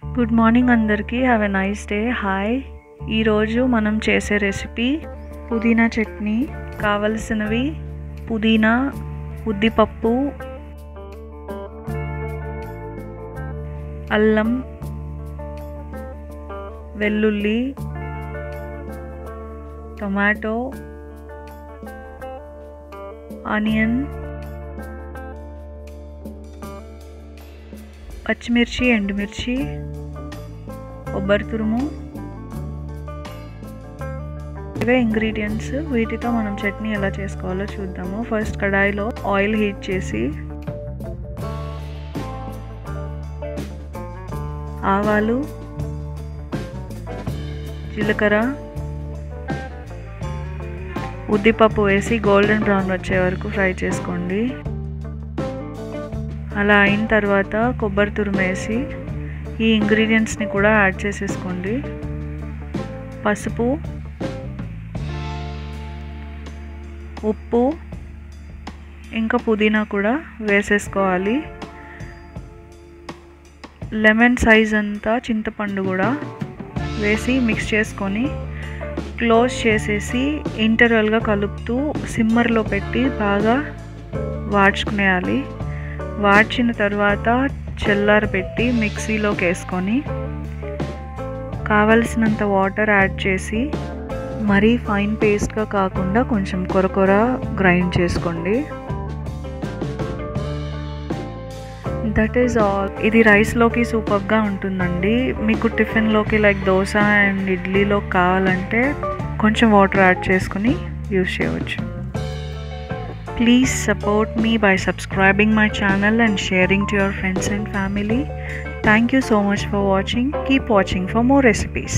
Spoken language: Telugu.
గుడ్ మార్నింగ్ అందరికీ. Have a nice day. Hi. ఈరోజు మనం చేసే రెసిపీ పుదీనా చట్నీ. కావలసినవి పుదీనా, ఉద్దిపప్పు, అల్లం, వెల్లుల్లి, టొమాటో, ఆనియన్, పచ్చిమిర్చి, ఎండుమిర్చి, కొబ్బరి తురుము. ఇవే ఇంగ్రీడియంట్స్. వీటితో మనం చట్నీ ఎలా చేసుకోవాలో చూద్దాము. ఫస్ట్ కడాయిలో ఆయిల్ హీట్ చేసి ఆవాలు, జీలకర్ర, ఉద్దిపప్పు వేసి గోల్డెన్ బ్రౌన్ వచ్చే వరకు ఫ్రై చేసుకోండి. అలా అయిన తర్వాత కొబ్బరి తురుము వేసి ఈ ఇంగ్రీడియంట్స్ని కూడా యాడ్ చేసేసుకోండి. పసుపు, ఉప్పు, ఇంకా పుదీనా కూడా వేసేసుకోవాలి. లెమన్ సైజ్ అంతా చింతపండు కూడా వేసి మిక్స్ చేసుకొని క్లోజ్ చేసేసి ఇంటర్వల్గా కలుపుతూ సిమ్మర్లో పెట్టి బాగా వాడ్చుకునేయాలి. వాడ్చిన తర్వాత చల్లారబెట్టి మిక్సీలోకి వేసుకొని కావలసినంత వాటర్ యాడ్ చేసి మరీ ఫైన్ పేస్ట్గా కాకుండా కొంచెం కొరకొర గ్రైండ్ చేసుకోండి. That is all. ఇది రైస్లోకి సూపర్గా ఉంటుందండి. మీకు టిఫిన్లోకి లైక్ దోశ అండ్ ఇడ్లీలో కావాలంటే కొంచెం వాటర్ యాడ్ చేసుకుని యూస్ చేయవచ్చు. Please support me by subscribing my channel and sharing to your friends and family. Thank you so much for watching. Keep watching for more recipes.